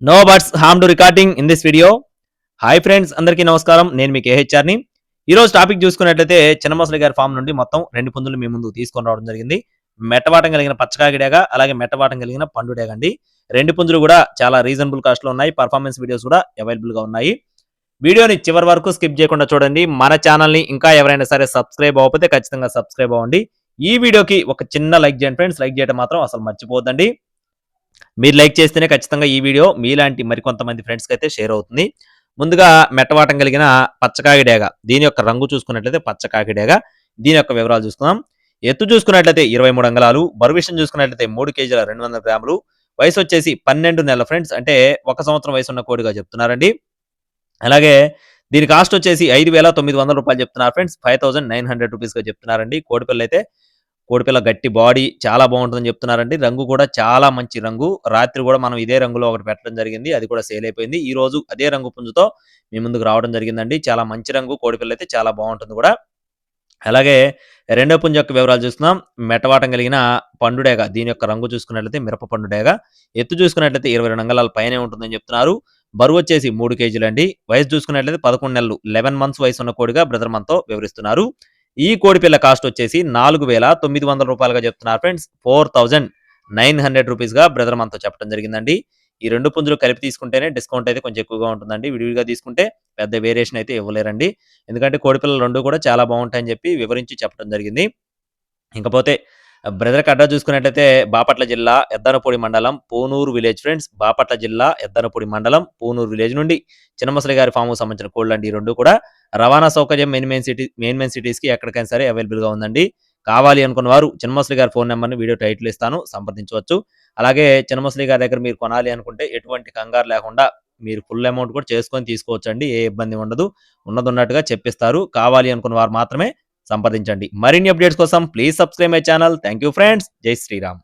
No buts harm to recording in this video. Hi friends, అందరికీ నమస్కారం. నేను మీ కేహెచ్ఆర్ని. ఈరోజు టాపిక్ చూసుకున్నట్లయితే చిన్నమసలి గారి ఫామ్ నుండి మొత్తం 2 పుంజులు మీ ముందు తీసుకొని రావడం జరిగింది. మెట్టవాటం కలిగిన పచ్చకాకిడేగ, అలాగే మెట్టవాటం కలిగిన పండుడేగ అండి. 2 పుంజులు కూడా చాలా రీజనబుల్ కాస్ట్లో ఉన్నాయి. పర్ఫార్మెన్స్ వీడియోస్ కూడా అవైలబుల్గా ఉన్నాయి. వీడియోని చివరి వరకు స్కిప్ చేయకుండా చూడండి. మన ఛానల్ని ఇంకా ఎవరైనా సరే సబ్స్క్రైబ్ అవ్వకపోతే ఖచ్చితంగా సబ్స్క్రైబ్ అవ్వండి. ఈ వీడియోకి ఒక చిన్న లైక్ చేయండి ఫ్రెండ్స్. లైక్ చేయడం మాత్రం అసలు మర్చిపోద్దండి. మీరు లైక్ చేస్తేనే ఖచ్చితంగా ఈ వీడియో మీలాంటి మరికొంతమంది ఫ్రెండ్స్కి అయితే షేర్ అవుతుంది. ముందుగా మెట్టవాటం కలిగిన పచ్చకాకిడేగ, దీని యొక్క రంగు చూసుకున్నట్లయితే పచ్చకాకిడేగ. దీని యొక్క వివరాలు చూసుకుందాం. ఎత్తు చూసుకున్నట్లయితే 23 అంగుళాలు, బరువు విషయం చూసుకున్నట్లయితే 3 కేజీల 200 గ్రాములు, వయసు వచ్చేసి 12 నెలల ఫ్రెండ్స్, అంటే 1 సంవత్సరం వయసు ఉన్న కోడిగా చెప్తున్నారండి. అలాగే దీని కాస్ట్ వచ్చేసి 5,900 రూపాయలు చెప్తున్నారు ఫ్రెండ్స్. 5,900 రూపీస్గా చెప్తున్నారండి. కోడిపిల్ల అయితే కోడిపిల్ల గట్టి బాడీ చాలా బాగుంటుందని చెప్తున్నారండి. రంగు కూడా చాలా మంచి రంగు. రాత్రి కూడా మనం ఇదే రంగులో ఒకటి పెట్టడం జరిగింది. అది కూడా సేల్ అయిపోయింది. ఈ రోజు అదే రంగు పుంజుతో మీ ముందుకు రావడం జరిగిందండి. చాలా మంచి రంగు కోడిపిల్ల అయితే చాలా బాగుంటుంది కూడా. అలాగే రెండో పుంజు యొక్క వివరాలు చూస్తున్నాం. మెట్టవాటం కలిగిన పండుడేగ, దీని యొక్క రంగు చూసుకున్నట్లయితే మిరప పండుడేగ. ఎత్తు చూసుకున్నట్లయితే 22 అంగుళాల పైనే ఉంటుందని చెప్తున్నారు. బరువు వచ్చేసి 3 కేజీలు అండి. వయసు చూసుకున్నట్లయితే 11 నెలలు 11 మంత్స్ వయసు ఉన్న కోడిగా బ్రదర్ మనతో వివరిస్తున్నారు. ఈ కోడిపిల్ల కాస్ట్ వచ్చేసి 4,900 రూపాయలుగా చెప్తున్నారు ఫ్రెండ్స్. 4,900 రూపీస్గా బ్రదర్ మనతో చెప్పడం జరిగిందండి. ఈ 2 పుంజులు కలిపి తీసుకుంటేనే డిస్కౌంట్ అయితే కొంచెం ఎక్కువగా ఉంటుందండి. విడివిడిగా తీసుకుంటే పెద్ద వేరియేషన్ అయితే ఇవ్వలేరండి. ఎందుకంటే కోడిపిల్లలు 2 కూడా చాలా బాగుంటాయని చెప్పి వివరించి చెప్పడం జరిగింది. ఇంకపోతే బ్రదర్‌కి అడ్రస్ చూసుకున్నట్లయితే బాపట్ల జిల్లా ఎద్దనపూడి మండలం పూనూరు విలేజ్ ఫ్రెండ్స్. బాపట్ల జిల్లా ఎద్దనపూడి మండలం పూనూరు విలేజ్ నుండి చిన్నమసలి గారి ఫామ్‌కు సంబంధించిన కోళ్లండి ఈ 2 కూడా. రవాణా సౌకర్యం మెయిన్ సిటీస్‌కి ఎక్కడికైనా సరే అవైలబుల్‌గా ఉందండి. కావాలి అనుకున్న వారు చిన్నమసలి గారి ఫోన్ నెంబర్‌ని వీడియో టైటిల్ ఇస్తాను, సంప్రదించవచ్చు. అలాగే చిన్నమసలి గారి దగ్గర మీరు కొనాలి అనుకుంటే ఎటువంటి కంగారు లేకుండా మీరు ఫుల్ అమౌంట్ కూడా చేసుకొని తీసుకోవచ్చండి. ఏ ఇబ్బంది ఉండదు. ఉన్నదున్నట్టుగా చెప్పిస్తారు. కావాలి అనుకున్న వారు మాత్రమే సంప్రదించండి. మరిన్ని అప్డేట్స్ కోసం please subscribe my channel. Thank you friends. జై శ్రీరామ్.